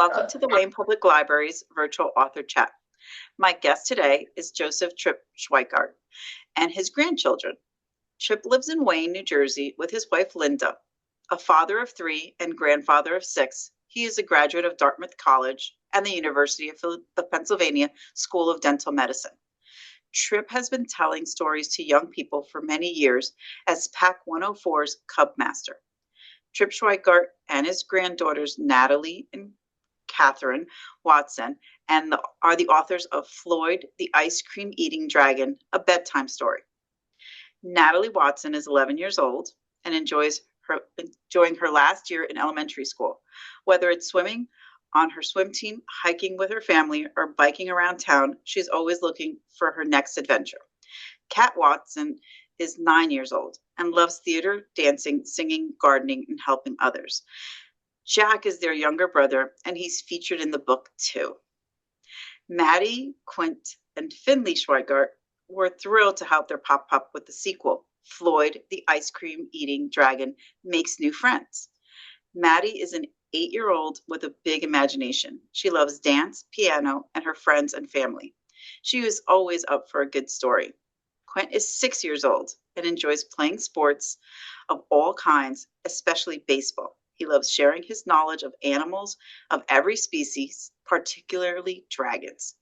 Welcome to the Wayne Public Library's virtual author chat. My guest today is Joseph Trip Schweighardt and his grandchildren. Trip lives in Wayne, New Jersey with his wife Linda. A father of 3 and grandfather of 6, he is a graduate of Dartmouth College and the University of Pennsylvania School of Dental Medicine. Trip has been telling stories to young people for many years as PAC 104's Cub Master. Trip Schweighardt and his granddaughters Natalie and Catherine Watson are the authors of Floyd, the Ice Cream Eating Dragon, a bedtime story. Natalie Watson is 11 years old and enjoying her last year in elementary school. Whether it's swimming on her swim team, hiking with her family, or biking around town, she's always looking for her next adventure. Kat Watson is 9 years old and loves theater, dancing, singing, gardening, and helping others. Jack is their younger brother, and he's featured in the book too. Maddie, Quint, and Finley Schweighardt were thrilled to help their pop-up with the sequel, Floyd, the Ice Cream Eating Dragon, Makes New Friends. Maddie is an 8-year-old with a big imagination. She loves dance, piano, and her friends and family. She is always up for a good story. Quint is 6 years old and enjoys playing sports of all kinds, especially baseball. He loves sharing his knowledge of animals of every species, particularly dragons.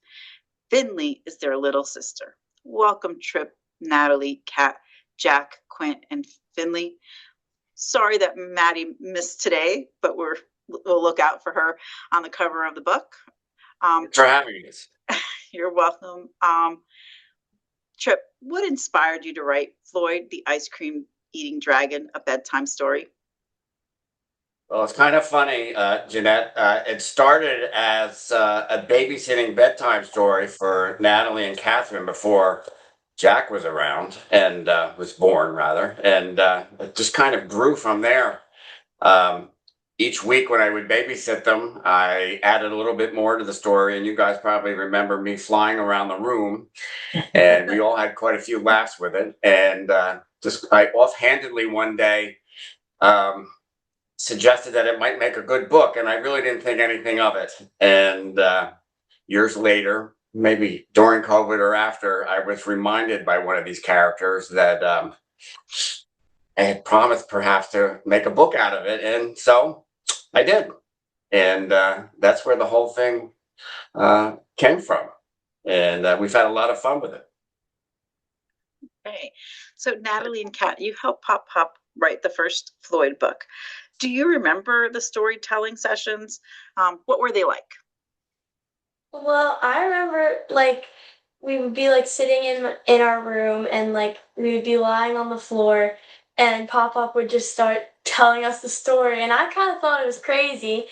Finley is their little sister. Welcome, Trip, Natalie, Kat, Jack, Quint, and Finley. Sorry that Maddie missed today, but we'll look out for her on the cover of the book. Thanks for having us. You're welcome. Trip, what inspired you to write Floyd, the Ice Cream Eating Dragon, a bedtime story? Well, it's kind of funny, Janette. It started as a babysitting bedtime story for Natalie and Catherine before Jack was around and was born, rather. And it just kind of grew from there. Each week when I would babysit them, I added a little bit more to the story. And you guys probably remember me flying around the room. And we all had quite a few laughs with it. And I offhandedly one day suggested that it might make a good book, and I really didn't think anything of it. And years later, maybe during COVID or after, I was reminded by one of these characters that I had promised perhaps to make a book out of it, and so I did. And that's where the whole thing came from. And we've had a lot of fun with it. Okay. So Natalie and Kat, you helped Pop write the first Floyd book. Do you remember the storytelling sessions? What were they like? Well, I remember we would be sitting in our room and we would be lying on the floor and Pop would just start telling us the story and I kind of thought it was crazy.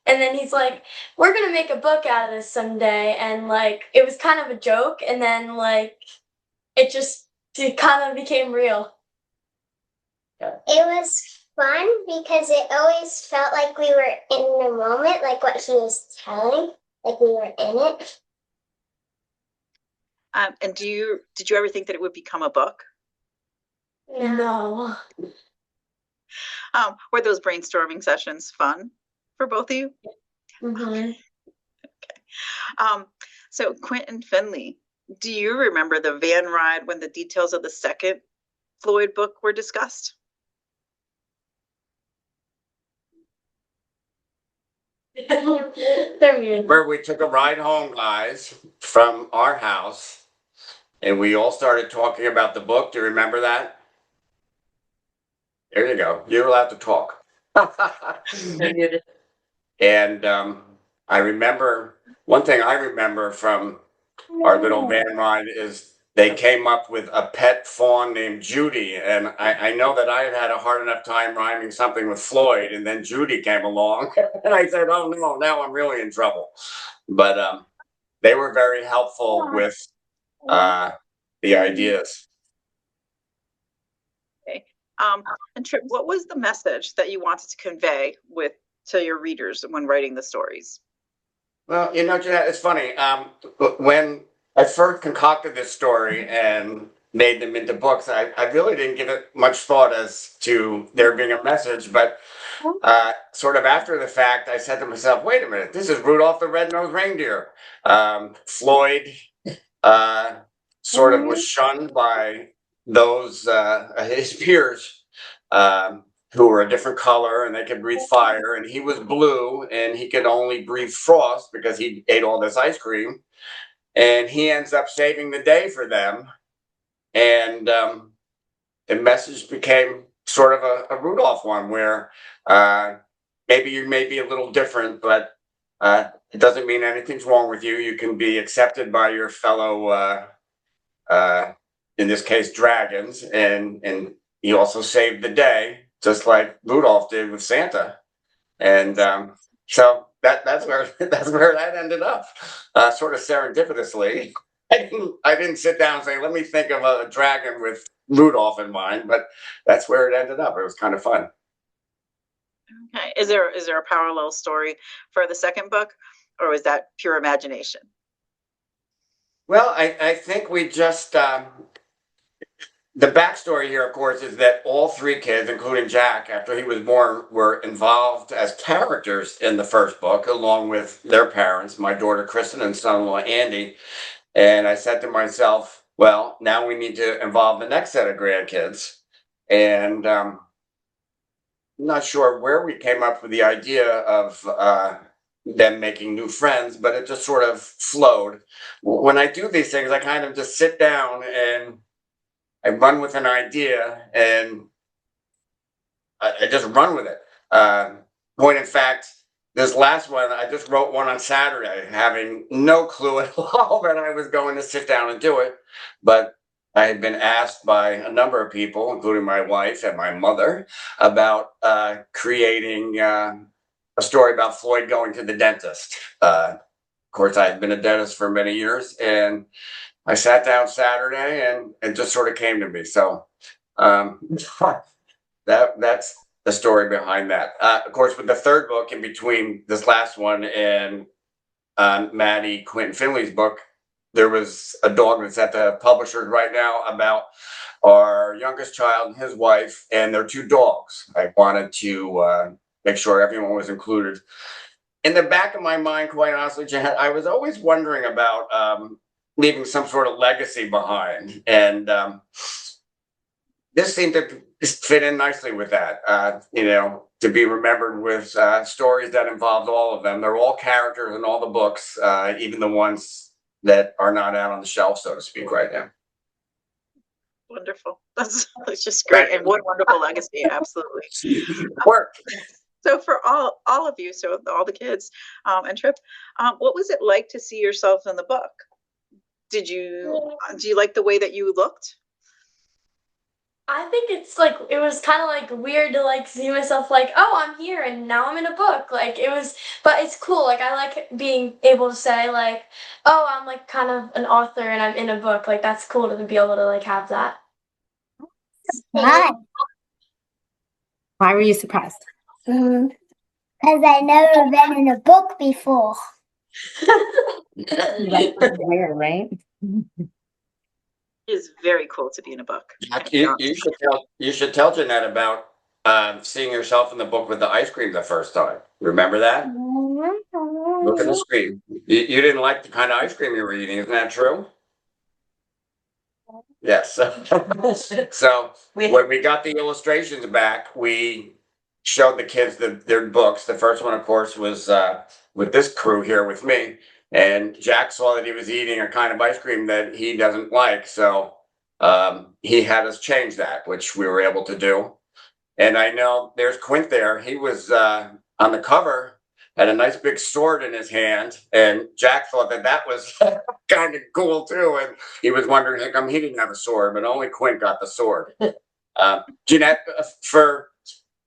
And then he's like, "We're gonna make a book out of this someday," and it was kind of a joke, and then it kind of became real. It was fun because it always felt like we were in the moment, like what he was telling, like we were in it. And did you ever think that it would become a book? No. Were those brainstorming sessions fun for both of you? Mm-hmm. Okay. So Quint and Finley, do you remember the van ride when the details of the second Floyd book were discussed? Where we took a ride home, guys, from our house, and we all started talking about the book. Do you remember that? There you go. You're allowed to talk. And I remember, one thing I remember from our little van ride is they came up with a pet fawn named Judy. And I know that I had a hard enough time rhyming something with Floyd, and then Judy came along. And I said, oh no, now I'm really in trouble. But they were very helpful with the ideas. Okay. And Trip, what was the message that you wanted to convey to your readers when writing the stories? Well, Jeanette, it's funny. When I first concocted this story and made them into books, I really didn't give it much thought as to there being a message. But sort of after the fact, I said to myself, wait a minute, this is Rudolph the Red-Nosed Reindeer. Floyd sort of was shunned by those his peers who were a different color and they could breathe fire, and he was blue and he could only breathe frost because he ate all this ice cream, and he ends up saving the day for them. And the message became sort of a Rudolph one where maybe you may be a little different, but it doesn't mean anything's wrong with you. You can be accepted by your fellow, in this case, dragons, and you also saved the day, just like Rudolph did with Santa. And so that's where that ended up, sort of serendipitously. I didn't sit down and say, let me think of a dragon with Rudolph in mind, but that's where it ended up. It was kind of fun. Okay. Is there a parallel story for the second book, or was that pure imagination? Well, I think we just the backstory here, of course, is that all three kids, including Jack, after he was born, were involved as characters in the first book, along with their parents, my daughter Kristen and son-in-law Andy. And I said to myself, well, now we need to involve the next set of grandkids. And I'm not sure where we came up with the idea of them making new friends, but it just sort of flowed. When I do these things, I kind of just sit down and I run with an idea and I just run with it. Point in fact, this last one, I just wrote one on Saturday, having no clue at all that I was going to sit down and do it. But I had been asked by a number of people, including my wife and my mother, about creating a story about Floyd going to the dentist. Of course, I had been a dentist for many years, and I sat down Saturday and it just sort of came to me. So that's the story behind that. Of course, with the third book, in between this last one and Maddie Quentin Finley's book, there was a dog that's at the publishers right now about our youngest child and his wife and their two dogs. I wanted to make sure everyone was included. In the back of my mind, quite honestly, Janette, I was always wondering about leaving some sort of legacy behind. And this seemed to fit in nicely with that, to be remembered with stories that involved all of them. They're all characters in all the books, even the ones that are not out on the shelf, so to speak, right now. Wonderful. That's just great. And what a wonderful legacy. Absolutely. Work. So for all of you, so all the kids and Trip, what was it like to see yourself in the book? Do you like the way that you looked? I think it's like, it was kind of like weird to like see myself like, oh, I'm here and now I'm in a book. Like it was, but it's cool. Like I like being able to say like, oh, I'm like kind of an author and I'm in a book. Like that's cool to be able to like have that. Why? Why were you surprised? Because I never been in a book before. You like where, right? It is very cool to be in a book. You should tell Janette about seeing yourself in the book with the ice cream the first time. Remember that? Look at the screen. You didn't like the kind of ice cream you were eating, isn't that true? Yes. So when we got the illustrations back, we showed the kids their books. The first one, of course, was with this crew here with me. And Jack saw that he was eating a kind of ice cream that he doesn't like. So he had us change that, which we were able to do. And I know there's Quint there. He was on the cover, had a nice big sword in his hand. And Jack thought that was kind of cool too. And he was wondering how come he didn't have a sword, but only Quint got the sword. Janette, for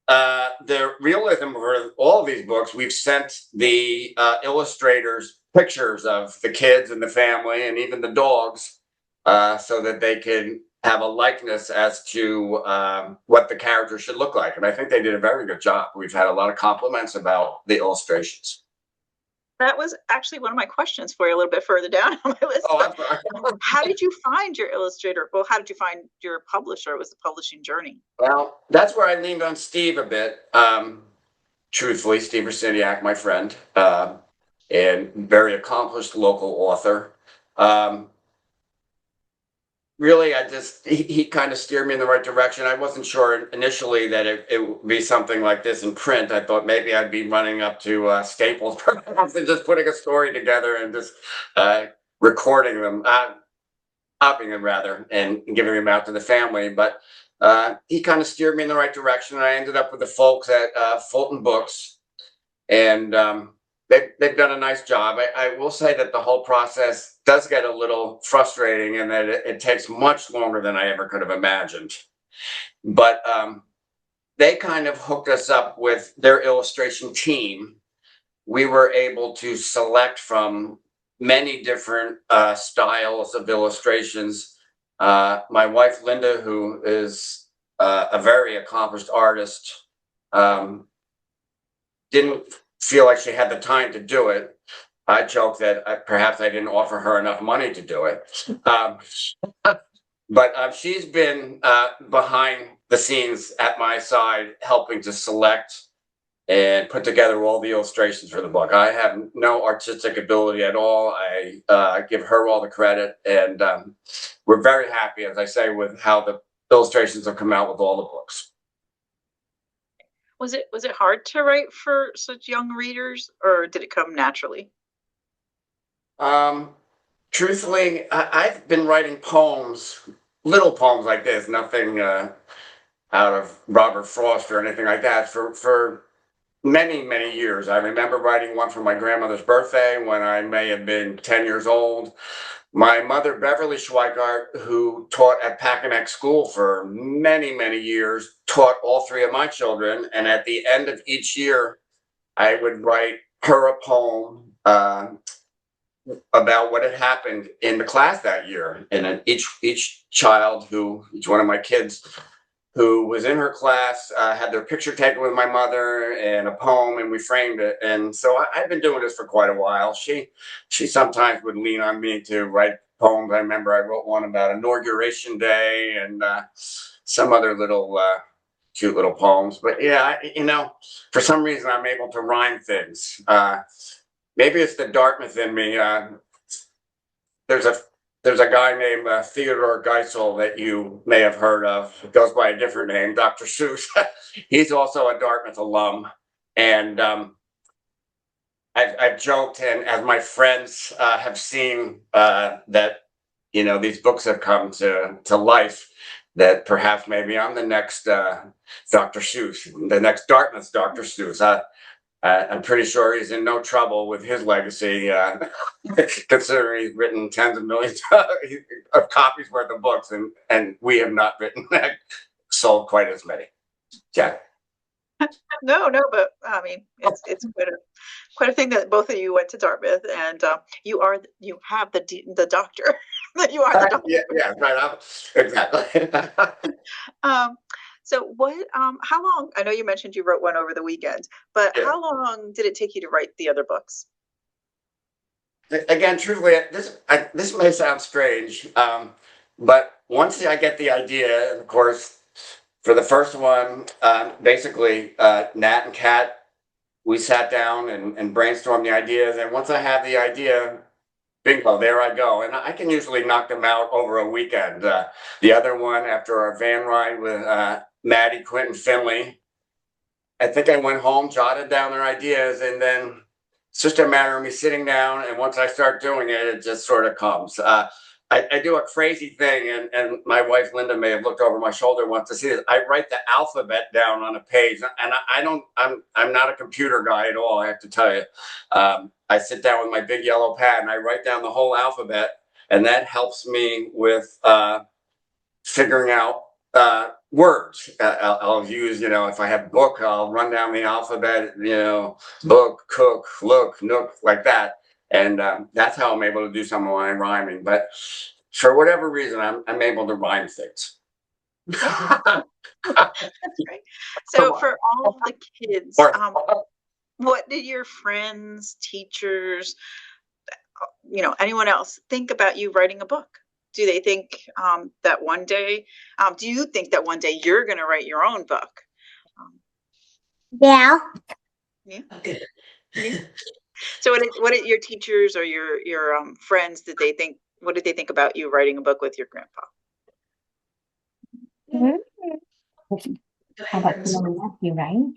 the realism for all of these books, we've sent the illustrators pictures of the kids and the family and even the dogs so that they can have a likeness as to what the characters should look like. And I think they did a very good job. We've had a lot of compliments about the illustrations. That was actually one of my questions for you a little bit further down on my list. Oh, I'm sorry. How did you find your illustrator? Well, how did you find your publisher? It was the publishing journey. Well, that's where I leaned on Steve a bit. truthfully, Steve Ciniak, my friend, and very accomplished local author. Really, he kind of steered me in the right direction. I wasn't sure initially that it would be something like this in print. I thought maybe I'd be running up to Staples perhaps and just putting a story together and just recording them, copying them rather, and giving them out to the family. But he kind of steered me in the right direction. I ended up with the folks at Fulton Books, and they've done a nice job. I will say that the whole process does get a little frustrating, and that it takes much longer than I ever could have imagined. But they kind of hooked us up with their illustration team. We were able to select from many different styles of illustrations. My wife, Linda, who is a very accomplished artist, didn't feel like she had the time to do it. I joke that perhaps I didn't offer her enough money to do it. But she's been behind the scenes at my side, helping to select and put together all the illustrations for the book. I have no artistic ability at all. I give her all the credit, and we're very happy, as I say, with how the illustrations have come out with all the books. Was it hard to write for such young readers, or did it come naturally? Truthfully, I've been writing poems, little poems like this, nothing out of Robert Frost or anything like that, for many, many years. I remember writing one for my grandmother's birthday when I may have been 10 years old. My mother, Beverly Schweighardt, who taught at Packanack School for many, many years, taught all three of my children. And at the end of each year, I would write her a poem about what had happened in the class that year. And then each child each one of my kids who was in her class had their picture taken with my mother and a poem, and we framed it. And so I've been doing this for quite a while. She sometimes would lean on me to write poems. I remember I wrote one about Inauguration Day and some other little cute little poems. But yeah, for some reason I'm able to rhyme things. Maybe it's the Dartmouth in me. There's a guy named Theodore Geisel that you may have heard of. He goes by a different name, Dr. Seuss. He's also a Dartmouth alum. And I've joked, and as my friends have seen that, these books have come to life, that perhaps maybe I'm the next Dr. Seuss, the next Dartmouth Dr. Seuss. I'm pretty sure he's in no trouble with his legacy, considering he's written tens of millions of copies worth of books, and we have not sold quite as many. Yeah. No, but I mean, it's quite a thing that both of you went to Dartmouth, and you have the doctor. That you are the doctor. Yeah, right. Exactly. So how long, I know you mentioned you wrote one over the weekend, but how long did it take you to write the other books? Again, truthfully, this may sound strange, but once I get the idea, and of course, for the first one, basically, Nat and Kat, we sat down and brainstormed the ideas, and once I have the idea, bingo, there I go. And I can usually knock them out over a weekend. The other one, after our van ride with Maddie, Quentin, Finley, I think I went home, jotted down their ideas, and then it's just a matter of me sitting down, and once I start doing it, it just sort of comes. I do a crazy thing, and my wife Linda may have looked over my shoulder once to see this. I write the alphabet down on a page, and I'm not a computer guy at all, I have to tell you. I sit down with my big yellow pad and I write down the whole alphabet, and that helps me with figuring out words. I'll use, if I have book, I'll run down the alphabet, book, cook, look, nook, like that. And that's how I'm able to do some of my rhyming. But for whatever reason, I'm able to rhyme things. That's great. So for all the kids, what did your friends, teachers, anyone else think about you writing a book? Do they think that one day, do you think that one day you're going to write your own book? Yeah. Yeah. Okay. Yeah. So what did your teachers or your friends did they think? What did they think about you writing a book with your grandpa? Mhm. Go How ahead, about Chris. you, Matthew, right?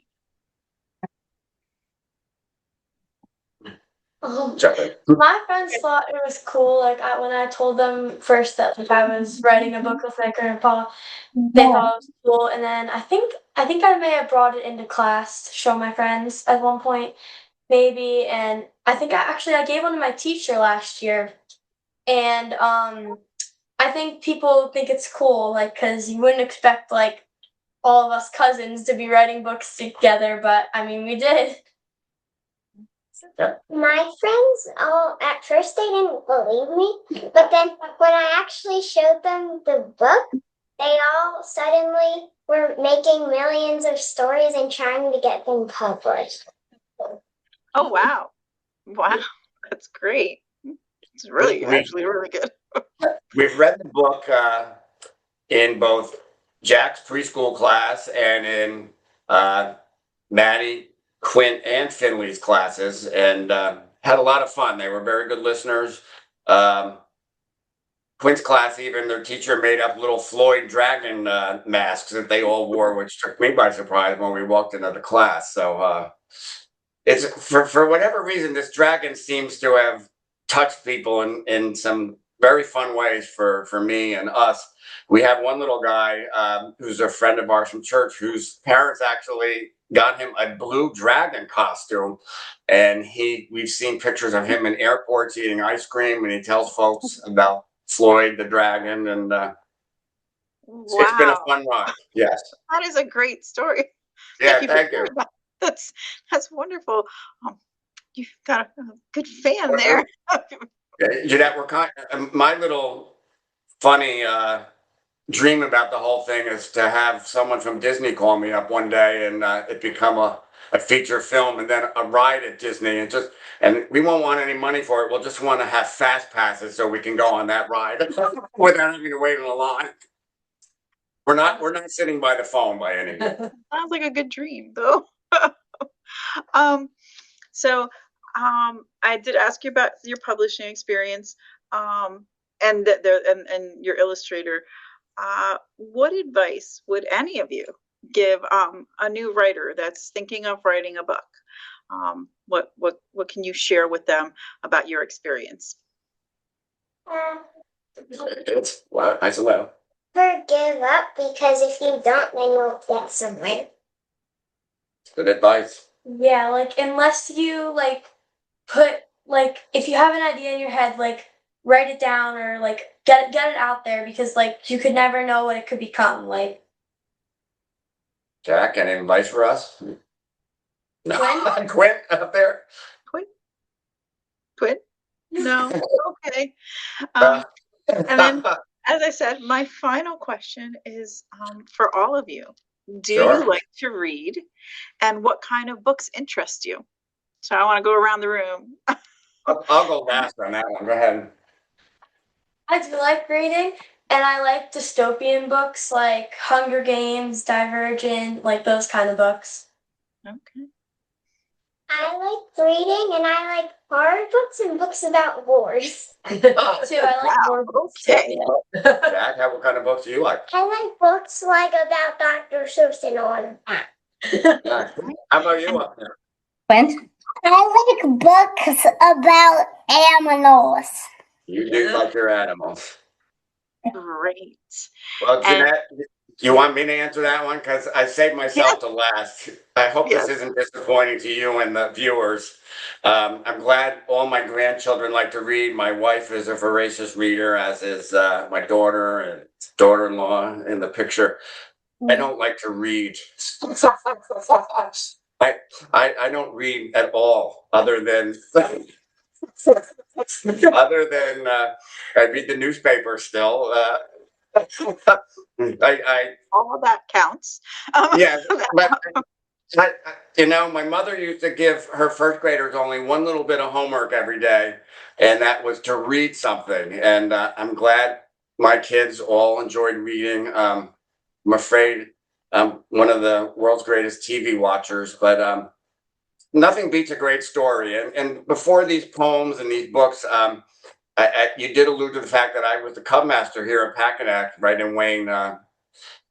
My friends thought it was cool. Like when I told them first that like I was writing a book with my grandpa, they Yeah. thought it was cool. And then I think I may have brought it into class to show my friends at one point, maybe. And I think I gave one to my teacher last year, and I think people think it's cool, like because you wouldn't expect like all of us cousins to be writing books together, but I mean we did. My friends, at first they didn't believe me, but then when I actually showed them the book, they all suddenly were making millions of stories and trying to get them published. Oh wow, wow, that's great. It's really actually really good. We've read the book in both Jack's preschool class and in Maddie, Quint, and Finley's classes, and had a lot of fun. They were very good listeners. Quint's class, even their teacher made up little Floyd dragon masks that they all wore, which took me by surprise when we walked into the class. So it's for whatever reason, this dragon seems to have touched people in some very fun ways for me and us. We have one little guy who's a friend of ours from church whose parents actually got him a blue dragon costume, and we've seen pictures of him in airports eating ice cream, and he tells folks about Floyd the dragon, and it's been a Wow, fun ride. Yes. that is a great story. Thank Yeah. you for Thank you. sharing that. That's wonderful. You've got a good fan there. Jeanette, my little funny dream about the whole thing is to have someone from Disney call me up one day and it become a feature film and then a ride at Disney and we won't want any money for it. We'll just want to have fast passes so we can go on that ride without having to wait in a line. We're not sitting by the phone by any means. Sounds like a good dream, though. um, so I did ask you about your publishing experience, and and your illustrator. What advice would any of you give a new writer that's thinking of writing a book? What can you share with them about your experience? It's well, I said well. Never give up because if you don't, then you'll get somewhere. Good advice. Yeah, like unless you like put like if you have an idea in your head, like write it down or like get it out there because like you could never know what it could become. Like Jack, any advice for us? No. Quinn? Quinn up there. Quit? No. Okay. Uh, And then, as I said, my final question is for all of you. Do you Sure. like to read? And what kind of books interest you? So I want to go around the room. I'll go last on that one. Go ahead. I do like reading and I like dystopian books like Hunger Games, Divergent, like those kind of books. Okay. I like reading and I like horror books and books about wars. Too, I like more books. Okay. Jack, what kind of books do you like? I like books like about Dr. Seuss and all of that. Yeah. How about you up there? Quint? I like books about animals. You do like your animals. Great. Well, And Jeanette, you want me to answer that one? Because I saved myself to last. I hope Yes. this isn't disappointing to you and the viewers. I'm glad all my grandchildren like to read. My wife is a voracious reader, as is my daughter and daughter-in-law in the picture. I don't like to read. I don't read at all, other than I read the newspaper still. all of that counts. Yeah, but my mother used to give her first graders only one little bit of homework every day, and that was to read something. And I'm glad my kids all enjoyed reading. I'm afraid I'm one of the world's greatest TV watchers, but nothing beats a great story. And before these poems and these books, you did allude to the fact that I was the Cub Master here in Packanack, right in Wayne.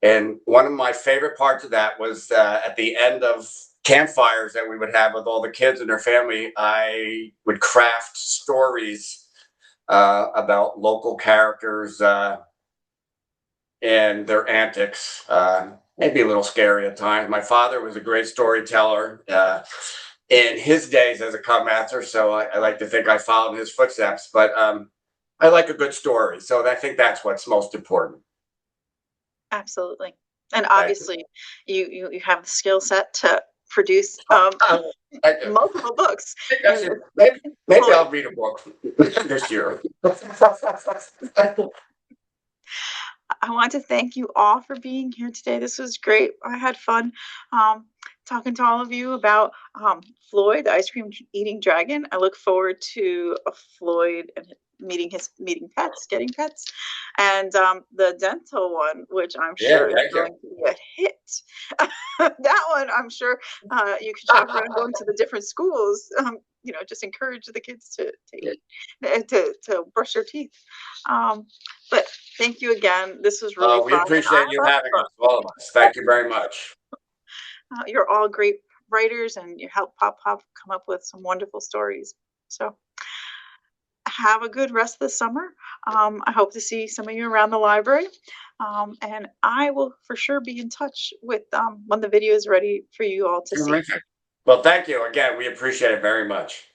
And one of my favorite parts of that was at the end of campfires that we would have with all the kids and their family, I would craft stories about local characters and their antics. Maybe a little scary at times. My father was a great storyteller in his days as a Cub Master, so I like to think I followed in his footsteps. But I like a good story, so I think that's what's most important. Absolutely. And obviously you have the skill set to produce multiple books. Maybe I'll read a book this year. I want to thank you all for being here today. This was great. I had fun talking to all of you about Floyd, the ice cream eating dragon. I look forward to Floyd and meeting pets, getting pets, and the dental one, which I'm sure is going to be a hit. That one, I'm sure you can shop around going to the different schools. Just encourage the kids to eat, to brush their teeth. But thank you again. This was really fun. We appreciate you having us, all of us. Thank you very much. You're all great writers, and you help Pop come up with some wonderful stories. So have a good rest of the summer. I hope to see some of you around the library. And I will for sure be in touch with when the video is ready for you all to see. Well, thank you again. We appreciate it very much.